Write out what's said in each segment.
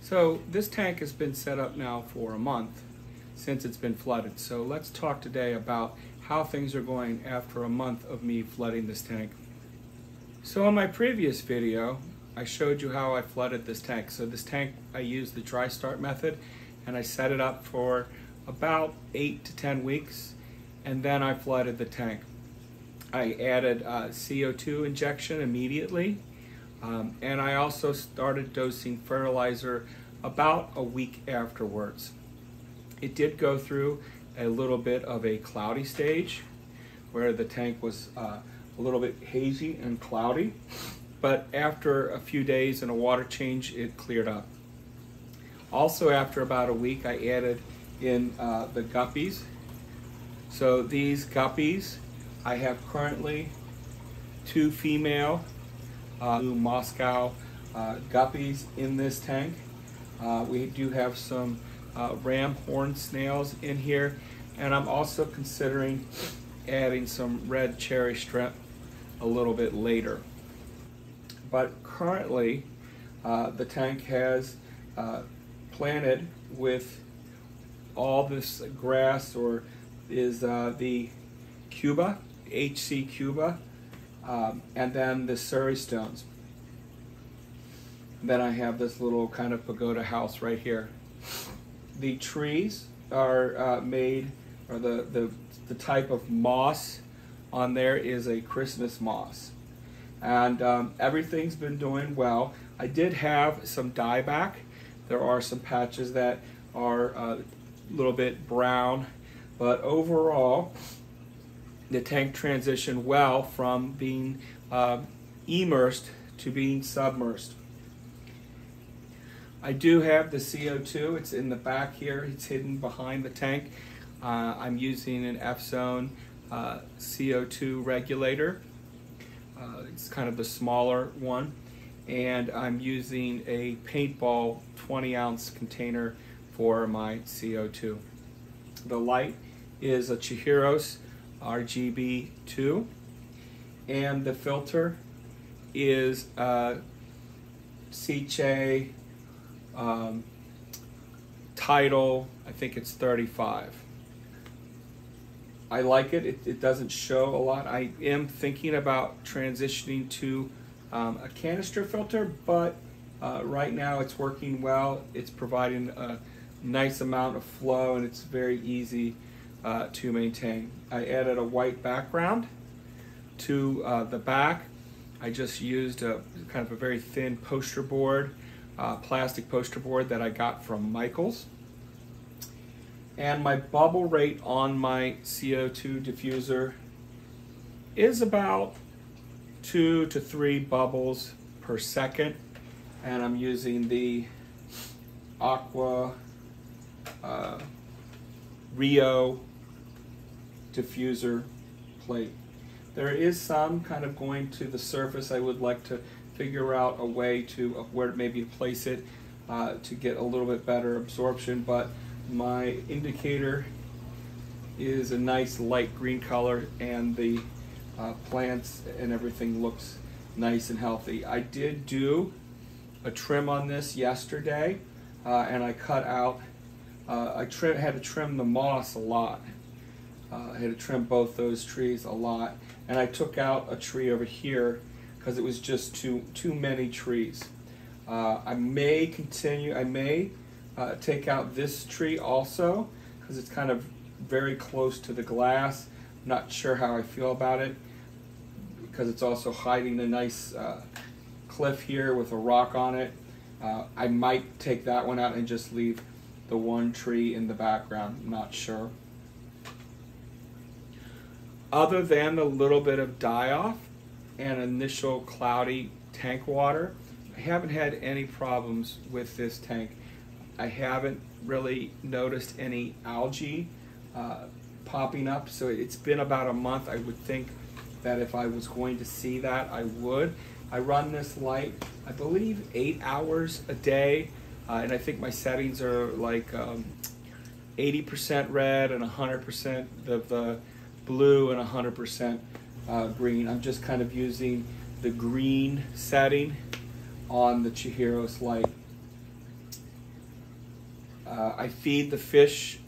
So this tank has been set up now for a month since it's been flooded. So let's talk today about how things are going after a month of me flooding this tank. So in my previous video, I showed you how I flooded this tank. So this tank, I used the dry start method and I set it up for about 8 to 10 weeks and then I flooded the tank. I added CO2 injection immediately. And I also started dosing fertilizer about a week afterwards. It did go through a little bit of a cloudy stage where the tank was a little bit hazy and cloudy, but after a few days and a water change, it cleared up. Also, after about a week, I added in the guppies. So these guppies, I have currently 2 female blue Moscow guppies in this tank. We do have some ram horn snails in here, and I'm also considering adding some red cherry shrimp a little bit later. But currently the tank has planted with all this grass, or is the Cuba, HC Cuba, and then the Surrey stones. Then I have this little kind of pagoda house right here. The trees are made, or the type of moss on there is a Christmas moss. And everything's been doing well. I did have some dieback. There are some patches that are a little bit brown, but overall, the tank transitioned well from being immersed to being submersed. I do have the CO2. It's in the back here. It's hidden behind the tank. I'm using an F-zone CO2 regulator. It's kind of the smaller one. And I'm using a paintball 20-ounce container for my CO2. The light is a Chihiros RGB2, and the filter is Sicce Tidal, I think it's 35. I like it. It doesn't show a lot. I am thinking about transitioning to a canister filter, but right now it's working well. It's providing a nice amount of flow and it's very easy to maintain. I added a white background to the back. I just used a kind of a very thin poster board, plastic poster board that I got from Michaels. And my bubble rate on my CO2 diffuser is about 2 to 3 bubbles per second. And I'm using the Aqua Rio diffuser plate. There is some kind of going to the surface. I would like to figure out a way to where maybe place it to get a little bit better absorption, but my indicator is a nice light green color and the plants and everything looks nice and healthy. I did do a trim on this yesterday and I cut out, I had to trim the moss a lot. I had to trim both those trees a lot, and I took out a tree over here because it was just too many trees. I may continue, I may take out this tree also because it's kind of very close to the glass. I'm not sure how I feel about it because it's also hiding a nice cliff here with a rock on it. I might take that one out and just leave the one tree in the background. I'm not sure. Other than a little bit of die-off and initial cloudy tank water, I haven't had any problems with this tank. I haven't really noticed any algae popping up, so it's been about a month. I would think that if I was going to see that, I would. I run this light, I believe, 8 hours a day, and I think my settings are like 80% red and 100% of the blue and 100% green. I'm just kind of using the green setting on the Chihiros light. I feed the fish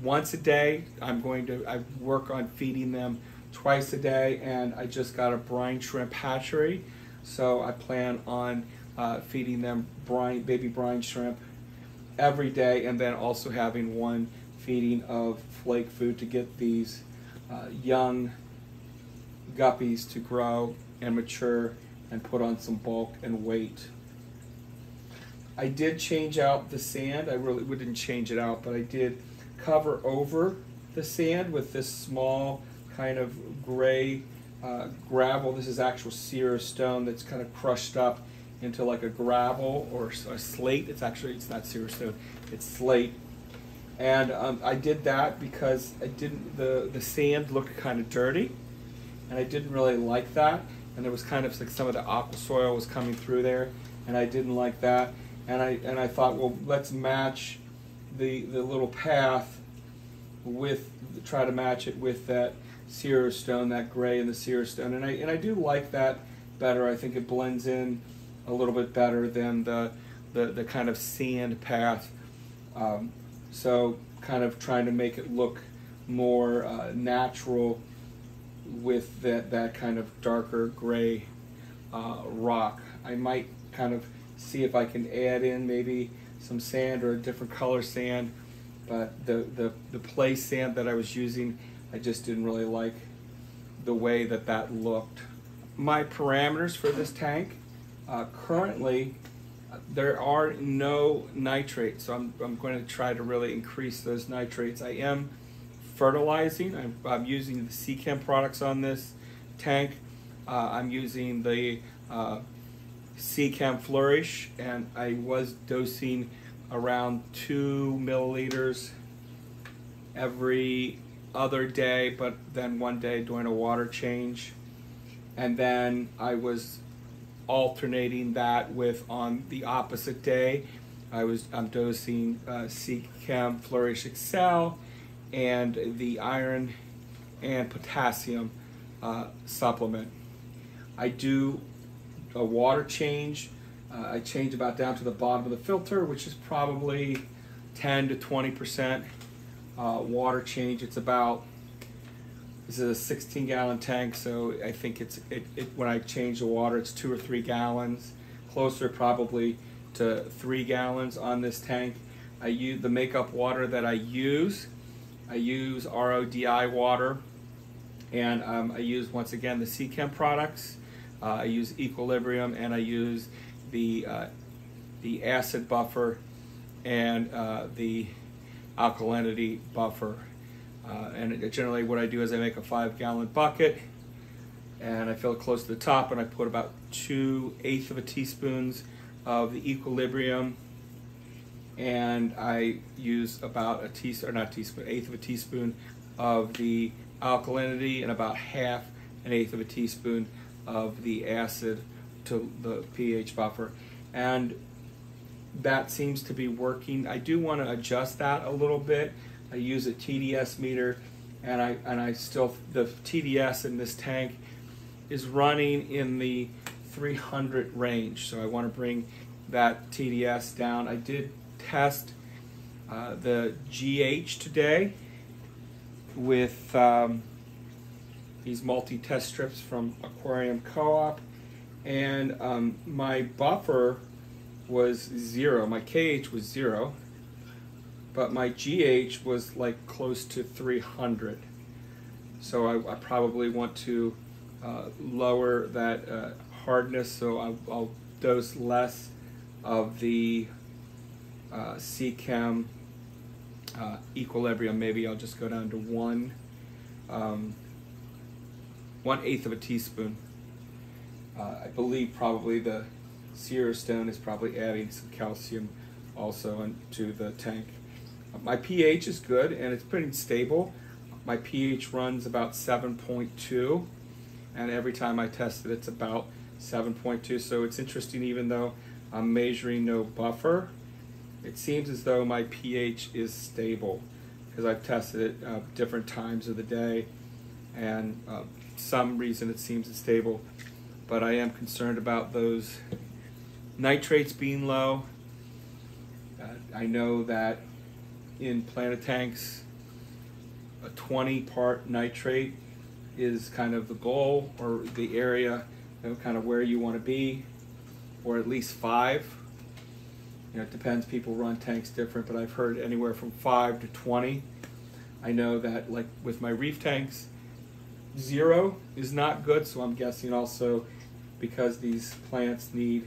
once a day. I work on feeding them twice a day, and I just got a brine shrimp hatchery, so I plan on feeding them baby brine shrimp every day, and then also having one feeding of flake food to get these young guppies to grow and mature and put on some bulk and weight. I did change out the sand. We didn't change it out, but I did cover over the sand with this small kind of gray gravel. This is actual Sierra stone that's kind of crushed up into like a gravel or a slate. It's not Sierra stone, it's slate. And I did that because the sand looked kind of dirty, and I didn't really like that. And there was kind of like some of the aqua soil was coming through there, and I didn't like that. And I thought, well, let's match the little path try to match it with that Sierra stone, that gray in the Sierra stone. And I do like that better. I think it blends in a little bit better than the kind of sand path. So kind of trying to make it look more natural with that kind of darker gray rock. I might kind of see if I can add in maybe some sand or a different color sand, but the play sand that I was using, I just didn't really like the way that looked. My parameters for this tank, currently there are no nitrates, so I'm going to try to really increase those nitrates. I am fertilizing. I'm using the Seachem products on this tank. I'm using the Seachem Flourish, and I was dosing around 2 milliliters every other day, but then one day doing a water change. And then I was alternating that with, on the opposite day, I'm dosing Seachem Flourish Excel and the iron and potassium supplement. I do a water change. I change about down to the bottom of the filter, which is probably 10 to 20% water change. It's about, this is a 16-gallon tank, so I think when I change the water, it's 2 or 3 gallons, closer probably to 3 gallons on this tank. I use the makeup water that I use RODI water, and I use, once again, the Seachem products. I use Equilibrium, and I use the acid buffer and the alkalinity buffer. And generally what I do is I make a 5-gallon bucket, and I fill it close to the top, and I put about 2/8 of a teaspoons of the Equilibrium, and I use about a teaspoon, or not teaspoon, 1/8 of a teaspoon of the alkalinity, and about 1/2 of a teaspoon of the acid to the pH buffer. And that seems to be working. I do want to adjust that a little bit. I use a TDS meter, and I still, the TDS in this tank is running in the 300 range, so I want to bring that TDS down. I did test the GH today with these multi-test strips from Aquarium Co-op, and my buffer was 0. My KH was 0, but my GH was like close to 300. So I probably want to lower that hardness, so I'll dose less of the Seachem Equilibrium. Maybe I'll just go down to 1/8 of a teaspoon. I believe probably the Sierra stone is probably adding some calcium also into the tank. My pH is good, and it's pretty stable. My pH runs about 7.2, and every time I test it, it's about 7.2. So it's interesting, even though I'm measuring no buffer, it seems as though my pH is stable, because I've tested it different times of the day, and some reason it seems it's stable. But I am concerned about those nitrates being low. I know that in planted tanks, a 20-part nitrate is kind of the goal, or the area, kind of where you want to be, or at least 5. It depends, people run tanks different, but I've heard anywhere from 5 to 20. I know that, like with my reef tanks, 0 is not good, so I'm guessing also because these plants need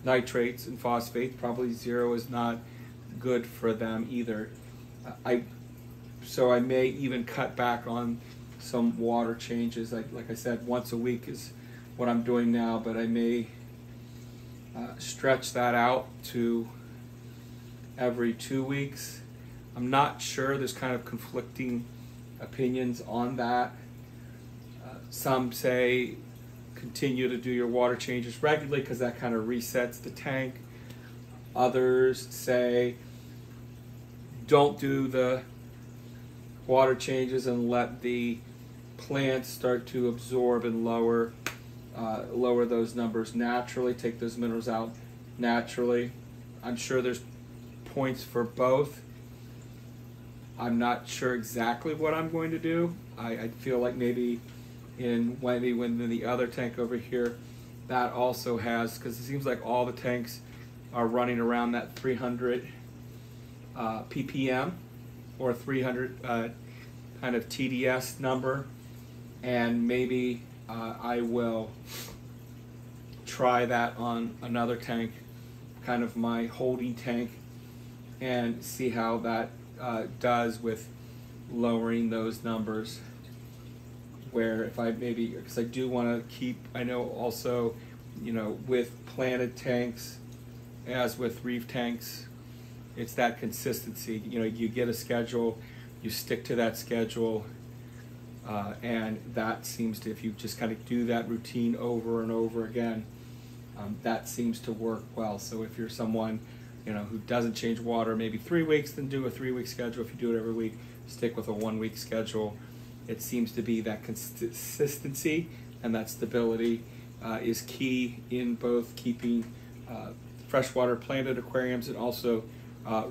nitrates and phosphates, probably 0 is not good for them either. So I may even cut back on some water changes. Like I said, once a week is what I'm doing now, but I may stretch that out to every 2 weeks. I'm not sure, there's kind of conflicting opinions on that. Some say continue to do your water changes regularly because that kind of resets the tank. Others say don't do the water changes and let the plants start to absorb and lower those numbers naturally, take those minerals out naturally. I'm sure there's points for both. I'm not sure exactly what I'm going to do. I feel like maybe in the other tank over here, that also has, because it seems like all the tanks are running around that 300 ppm or 300 kind of TDS number, and maybe I will try that on another tank, kind of my holding tank, and see how that does with lowering those numbers. Where if I maybe, because I do want to keep, I know also, with planted tanks, as with reef tanks, it's that consistency. You get a schedule, you stick to that schedule, and that seems to, if you just kind of do that routine over and over again, that seems to work well. So if you're someone who doesn't change water maybe 3 weeks, then do a 3-week schedule. If you do it every week, stick with a 1-week schedule. It seems to be that consistency and that stability is key in both keeping freshwater planted aquariums and also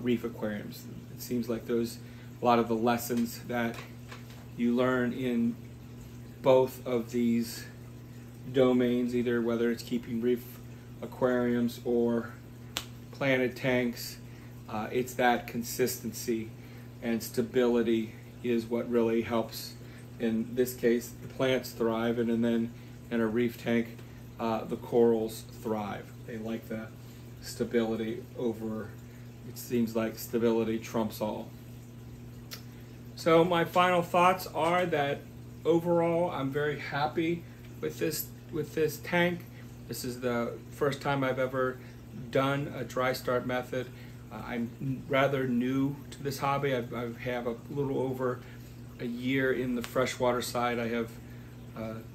reef aquariums. It seems like a lot of the lessons that you learn in both of these domains, either whether it's keeping reef aquariums or planted tanks, it's that consistency and stability is what really helps. In this case, the plants thrive, and then in a reef tank, the corals thrive. They like that stability over, it seems like stability trumps all. So my final thoughts are that overall I'm very happy with this tank. This is the first time I've ever done a dry start method. I'm rather new to this hobby. I have a little over a year in the freshwater side. I have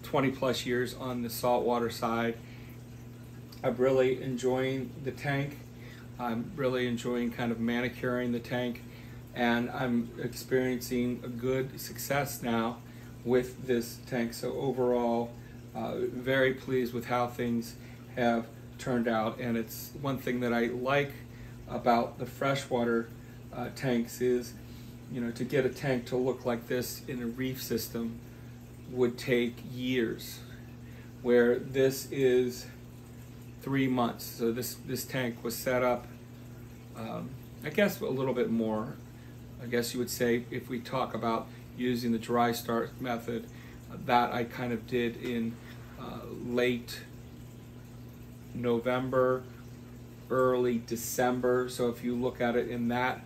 20 plus years on the saltwater side. I'm really enjoying the tank. I'm really enjoying kind of manicuring the tank, and I'm experiencing a good success now with this tank. So overall, very pleased with how things have turned out. And it's one thing that I like about the freshwater tanks is, to get a tank to look like this in a reef system would take years, where this is 3 months. So this tank was set up, I guess a little bit more. I guess you would say, if we talk about using the dry start method, that I kind of did in late November, early December. So if you look at it in that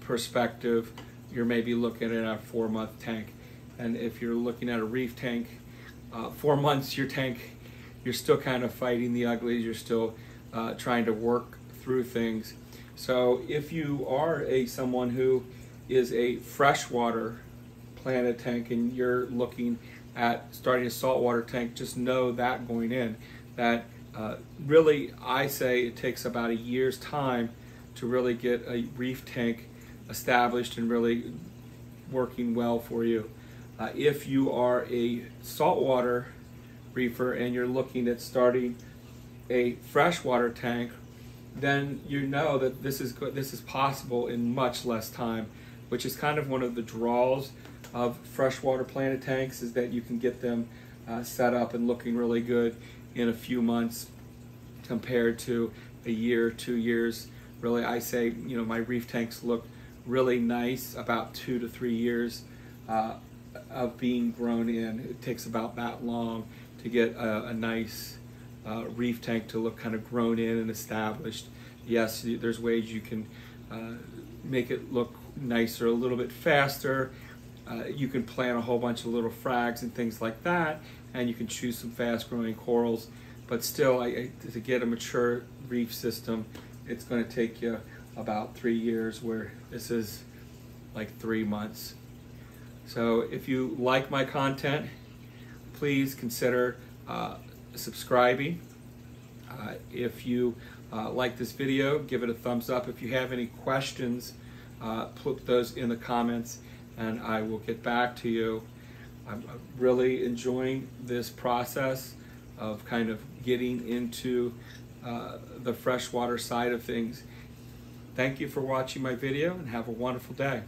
perspective, you're maybe looking at a 4-month tank. And if you're looking at a reef tank, 4 months, your tank, you're still kind of fighting the uglies. You're still trying to work through things. So if you are someone who is a freshwater planted tank and you're looking at starting a saltwater tank, just know that going in, that really, I say it takes about a year's time to really get a reef tank established and really working well for you. If you are a saltwater reefer and you're looking at starting a freshwater tank, then you know that this is possible in much less time, which is kind of one of the draws of freshwater planted tanks, is that you can get them set up and looking really good in a few months compared to a year, 2 years. Really, I say, my reef tanks look really nice about 2 to 3 years of being grown in. It takes about that long to get a nice reef tank to look kind of grown in and established. Yes, there's ways you can make it look nicer a little bit faster. You can plant a whole bunch of little frags and things like that, and you can choose some fast-growing corals. But still, to get a mature reef system, it's going to take you about 3 years, where this is like 3 months. So if you like my content, please consider subscribing. If you like this video, give it a thumbs up. If you have any questions, put those in the comments and I will get back to you. I'm really enjoying this process of kind of getting into the freshwater side of things. Thank you for watching my video and have a wonderful day.